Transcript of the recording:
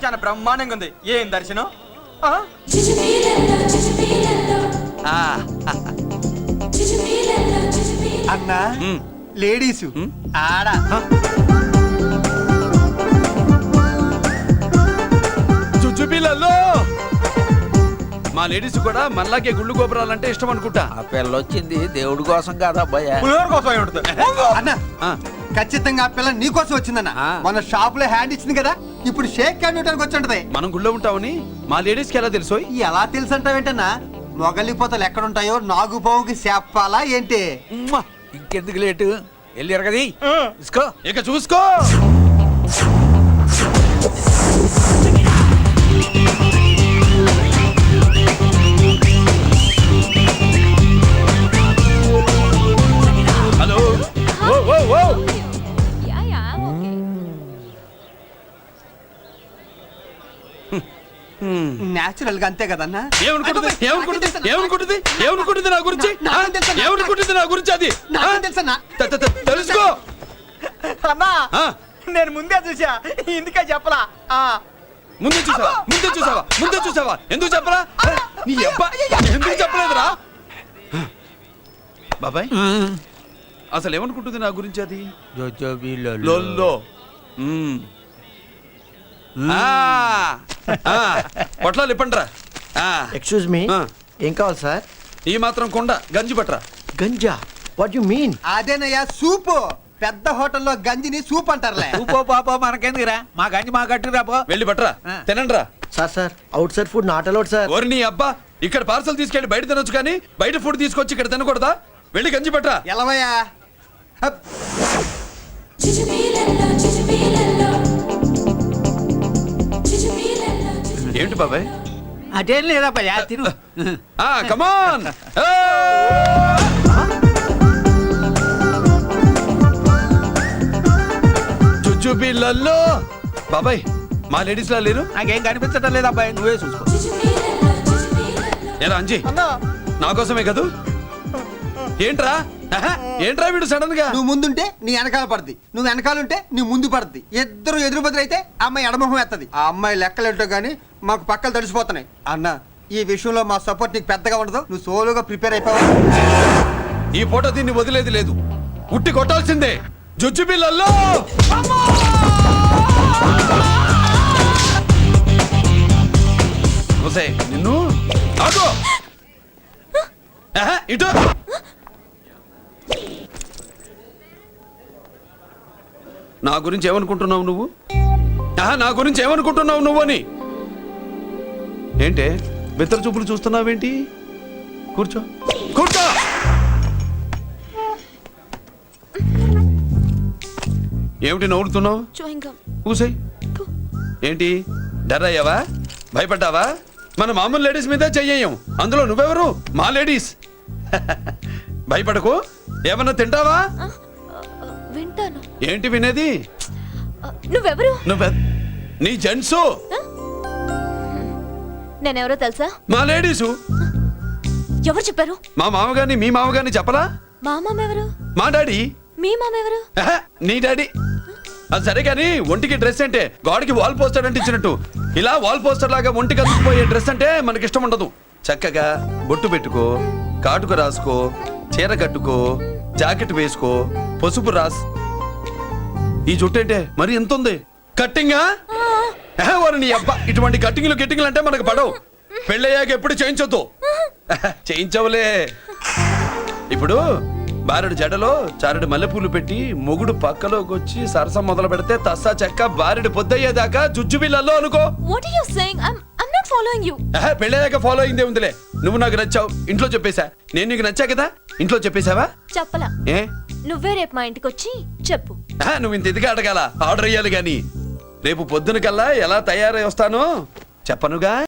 చాలా బ్రహ్మాండంగా ఉంది. ఏం దర్శనం? అన్నా లేడీసు ఆడా చుచ్చుపిల్లల్లో మా లేడీస్ కూడా మనలాగే గుళ్ళు గోపురాలంటే ఇష్టం అనుకుంటా. ఆ పిల్ల వచ్చింది దేవుడి కోసం కాదా అబ్బాయి? పులిహోర కోసం అయి ఉంటుంది. అన్నా ఖచ్చితంగా ఆ పిల్ల నీ కోసం వచ్చిందన్న. మన షాప్ లో హ్యాండ్ ఇచ్చింది కదా, ఇప్పుడు షేక్ హ్యాండ్ ఇవ్వడానికి వచ్చి ఉంటది. మనం గుళ్ళో ఉంటామని మా లేడీస్ కి ఎలా తెలుసు? ఎలా తెలుసు అంటావేంటన్నా? మొగలిపోతలు ఎక్కడుంటాయో నాగుబావుకి చెప్పాలా ఏంటి? ఇంకెందుకు లేటు, వెళ్ళి ఎరగది తీసుకో. ఇక చూసుకో. హలో. ఓ ఓ ఓ నేచురల్ గా అంతే కదన్నా. ఏమనుకుంటుంది నా గురించి? ఏమనుకుంటుంది నా గురించి? అది తెలుసన్నా. తెలుసుకో అన్నా నేను ముందే చూసా, ఇందుకే చెప్పలా. ముందే చూసావా? ఎందుకు చెప్పరా? నీ అబ్బా ఎందుకు చెప్పలేదురా? బాబాయ్ అసలు ఏమనుకుంటుంది నా గురించి? అది లొల్లో. పొట్లాలు ఇప్పండిరా. ఎక్స్క్యూజ్ మీ, ఏం కావాలి సార్? ఈ మాత్రం కొండ గంజి పట్రా. గంజా? What you mean? అదేనయ్యా సూపు. పెద్ద హోటల్లో గంజిని సూప్ అంటారులే. ఊపో పాపో మనకెందుకురా, మా గంజి మా గట్టు రాపో. వెళ్ళి పట్రా, తినండిరా. Sir outside food not allowed sir. ఓరి నీ అబ్బా, ఇక్కడ పార్సల్ తీసుకెళ్ళి బయట తినొచ్చు కానీ బయట ఫుడ్ తీసుకొచ్చి ఇక్కడ తినకూడదా? వెళ్ళి గంజి పట్రా. ఎలవయ్యా. ఏంటి బాబాయ్? అదేం లేదబ్బా, తిను. కమాన్. చుచ్చుపిల్లల్లో బాబాయ్ మా లేడీస్ లా లేరు? నాకేం కనిపించడం లేదు అబ్బాయి, నువ్వే చూసుకో. ఏరా అంజీ, నా కోసమే కదూ? ఏంట్రా ఏంట్రా వీడు సడన్ గా? నువ్వు ముందుంటే నీ వెనకాల పడుద్ది, నువ్వు వెనకాలంటే నీ ముందు పడుద్ది. ఇద్దరు ఎదురు బదులైతే అమ్మాయి ఎడమొహం ఎత్తది. ఆ అమ్మాయి లెక్కలేంటో గానీ మాకు పక్కలు తడిసిపోతున్నాయి. అన్న ఈ విషయంలో మా సపోర్ట్ నీకు పెద్దగా ఉండదు. నువ్వు సోలోగా ప్రిపేర్ అయిపోవాలి. ఈ ఫోటో దీన్ని వదిలేది లేదు, ఉట్టి కొట్టాల్సిందే. జుజ్జు పిల్లల్లో నిన్ను ఆగో. ఇటు నా గురించి ఏమనుకుంటున్నావు నువ్వు? నా గురించి ఏమనుకుంటున్నావు నువ్వు అని? ఏంటే బెత్తర చూపులు చూస్తున్నావేంటి? కూర్చో. ఏమిటి నవ్వుతున్నావు? కూసేయ్. ఏంటి డర్ అయ్యావా? భయపడ్డావా? మన మామూలు లేడీస్ మీద చెయ్యం, అందులో నువ్వెవరు? మా లేడీస్. భయపడకు. ఏమన్నా తింటావా? వింటాను. ఏంటి వినేది? నువ్వెవరు? నీ జెంట్సు. నేనెవరో తెలుసా? మా లేడీసు. ఎవరు చెప్పారు? మా మామగారిని మీ మామగారిని చెప్పలా? మా మామ ఎవరు? మా డాడీ. మీ మామ ఎవరు? నీ డాడీ. అది సరే కానీ ఒంటికి డ్రెస్ అంటే గాడికి వాల్ పోస్టర్ అంటే ఇచ్చినట్టు ఇలా వాల్ పోస్టర్ లాగా ఒంటికి అందుకుపోయే డ్రెస్ అంటే మనకి ఇష్టం ఉండదు. చక్కగా బొట్టు పెట్టుకో, కాటుకు రాసుకో, చీర కట్టుకో, జాకెట్ వేసుకో, పసుపు రాస్. ఈ జుట్టు అంటే మరి ఎంత ఉంది? కట్టింగా? నీ అబ్బా, ఇటువంటి కట్టింగ్లు అంటే మనకు పడవు. పెళ్ళయ్యాక ఎప్పుడు చేయించొద్దు. చేయించవులే. ఇప్పుడు బారెడు జడలో చారెడు మల్లెపూలు పెట్టి మొగుడు పక్కలోకి వచ్చి సరసం మొదలు పెడితే తస్సా చెక్క బారెడు పొద్దయ్యేదాకా జుజ్జు బిళ్ళల్లో అనుకో. What are you saying? I'm not following you. పెళ్ళయ్యాక ఫాలో అయిందే ఉందిలే. నువ్వు నాకు నచ్చావు, ఇంట్లో చెప్పేశా. నేను నీకు నచ్చా కదా, ఇంట్లో చెప్పేశావా? చెప్పలా. ఏ నువ్వే రేపు మా ఇంటికి వచ్చి చెప్పు. నువ్వు ఇంత ఇదిగా అడగాల? ఆర్డర్ అయ్యాలి గాని రేపు పొద్దున కల్లా ఎలా తయారై వస్తానో చెప్పనుగా.